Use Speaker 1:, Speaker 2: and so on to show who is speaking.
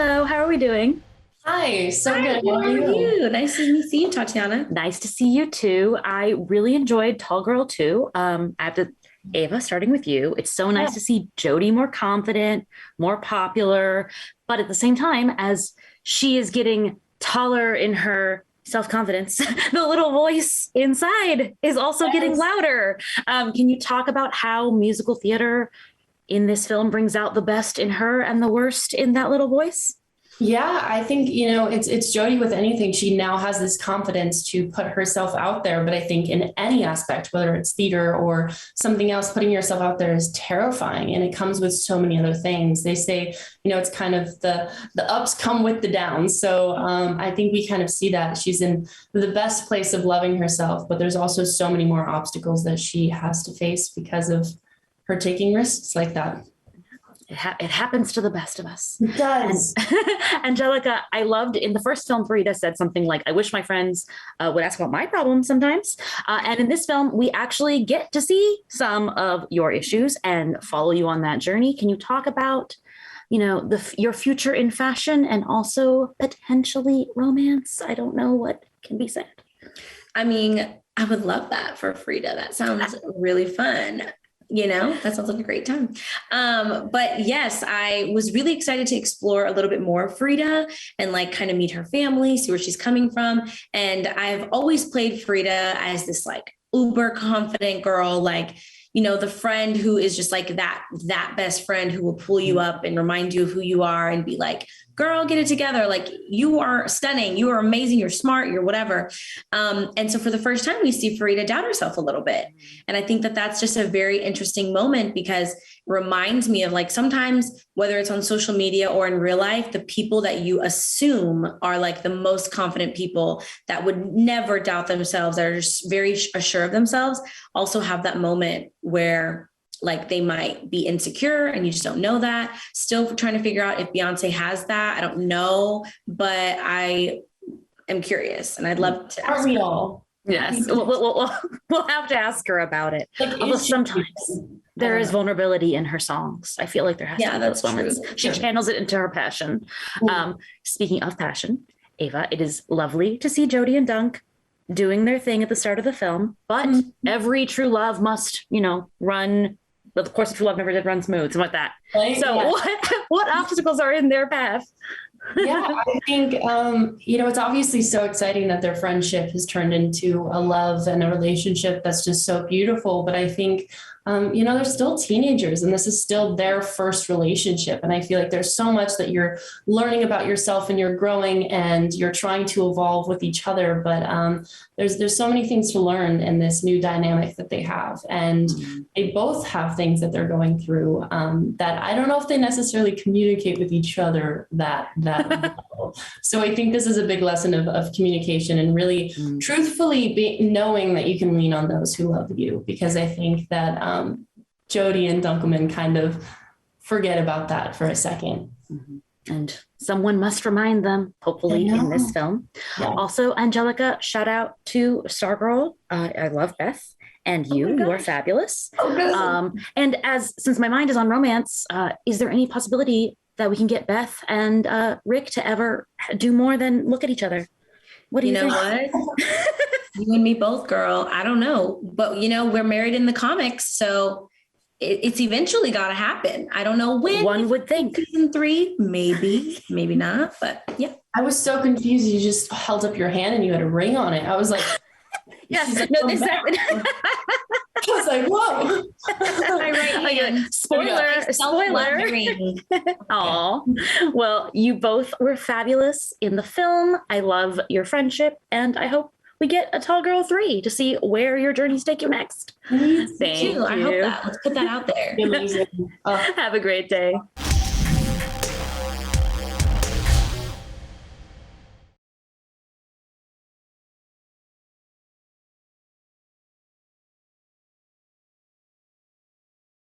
Speaker 1: Hello, how are we doing?
Speaker 2: Hi, so
Speaker 3: Hi,
Speaker 2: good. How
Speaker 3: how
Speaker 2: are
Speaker 3: are
Speaker 2: you?
Speaker 3: you? Nice to see you, Tatiana.
Speaker 1: Nice to see you too. I really enjoyed Tall Girl too. I have to, Ava, starting with you. It's so
Speaker 2: Yeah.
Speaker 1: nice to see Jodie more confident, more popular, but at the same time, as she is getting taller in her self-confidence, the little voice inside is also getting
Speaker 2: Yes.
Speaker 1: louder. Can you talk about how musical theater in this film brings out the best in her and the worst in that little voice?
Speaker 2: Yeah, I think, it's Jodie with anything. She now has this confidence to put herself out there. But I think in any aspect, whether it's theater or something else, putting yourself out there is terrifying. And it comes with so many other things. They say, it's kind of the ups come with the downs. So I think we kind of see that she's in the best place of loving herself, but there's also so many more obstacles that she has to face because of her taking risks like that.
Speaker 1: It happens to the best of us.
Speaker 2: It
Speaker 1: And
Speaker 2: does.
Speaker 1: Anjelika, I loved in the first film, Farida said something like, I wish my friends would ask about my problems sometimes. And in this film, we actually get to see some of your issues and follow you on that journey. Can you talk about, your future in fashion and also potentially romance? I don't know what can be said.
Speaker 3: I mean, I would love that for Frida. That sounds really fun. That sounds like a great time. But yes, I was really excited to explore a little bit more of Frida and like kind of meet her family, see where she's coming from. And I've always played Frida as this like uber confident girl, like, the friend who is just like that best friend who will pull you up and remind you of who you are and be like, girl, get it together. Like, you are stunning. You are amazing. You're smart. You're whatever. And so for the first time, we see Farida doubt herself a little bit. And I think that that's just a very interesting moment because it reminds me of like sometimes, whether it's on social media or in real life, the people that you assume are like the most confident people that would never doubt themselves, that are just very assured of themselves, also have that moment where like they might be insecure and you just don't know that. Still trying to figure out if Beyonce has that. I don't know, but I am curious and I'd love to
Speaker 2: Aren't
Speaker 3: ask
Speaker 2: we
Speaker 3: her.
Speaker 2: all?
Speaker 1: Yes, we'll have to ask her about it.
Speaker 2: Like,
Speaker 1: Although
Speaker 2: is she?
Speaker 1: sometimes
Speaker 2: I
Speaker 1: there
Speaker 2: don't
Speaker 1: is
Speaker 2: know.
Speaker 1: vulnerability in her songs. I feel like there has to
Speaker 3: Yeah,
Speaker 1: be those
Speaker 3: that's
Speaker 1: moments.
Speaker 3: true.
Speaker 1: She channels it into her passion.
Speaker 2: Mm.
Speaker 1: Speaking of passion, Ava, it is lovely to see Jodie and Dunk doing their thing at the start of the film, but
Speaker 2: Mm.
Speaker 1: every true love must, run. But of course, a true love never did run smooth, something like that.
Speaker 2: Right?
Speaker 1: So,
Speaker 2: Yeah.
Speaker 1: what obstacles are in their path?
Speaker 2: Yeah, I think, it's obviously so exciting that their friendship has turned into a love and a relationship that's just so beautiful. But I think, they're still teenagers and this is still their first relationship. And I feel like there's so much that you're learning about yourself and you're growing and you're trying to evolve with each other. But there's so many things to learn in this new dynamic that they have. And they both have things that they're going through that I don't know if they necessarily communicate with each other that well. So I think this is a big lesson of communication and really truthfully knowing that you can lean on those who love you, because I think that Jodie and Dunkelman kind of forget about that for a second.
Speaker 1: Mhm. And someone must remind them,
Speaker 2: I
Speaker 1: hopefully, in this
Speaker 2: know.
Speaker 1: film.
Speaker 2: Yeah.
Speaker 1: Also, Anjelika, shout out to Stargirl. I love Beth. And
Speaker 3: Oh my
Speaker 1: you are
Speaker 3: gosh.
Speaker 1: fabulous.
Speaker 2: Oh, good.
Speaker 1: And since my mind is on romance, is there any possibility that we can get Beth and Rick to ever do more than look at each other? What do
Speaker 3: You
Speaker 1: you
Speaker 3: know
Speaker 1: think?
Speaker 3: what? You and me both, girl. I don't know. But, we're married in the comics. So it's eventually got to happen. I don't know when.
Speaker 1: One would think.
Speaker 3: Season 3, maybe, maybe not. But yeah.
Speaker 2: I was so confused. You just held up your hand and you had a ring on it. I was like,
Speaker 1: Yes,
Speaker 2: she's like,
Speaker 1: no,
Speaker 2: "Come back."
Speaker 1: exactly.
Speaker 2: I was like, whoa.
Speaker 3: My right
Speaker 1: Oh, yeah.
Speaker 3: hand.
Speaker 1: Spoiler,
Speaker 3: Self-love
Speaker 1: spoiler.
Speaker 3: ring.
Speaker 1: Aw. Well, you both were fabulous in the film. I love your friendship, and I hope we get a Tall Girl 3 to see where your journeys take you next.
Speaker 2: Me
Speaker 1: Thank
Speaker 3: Too. I hope
Speaker 1: you.
Speaker 3: that. Let's put that out there.
Speaker 2: Amazing.
Speaker 1: Have a great day.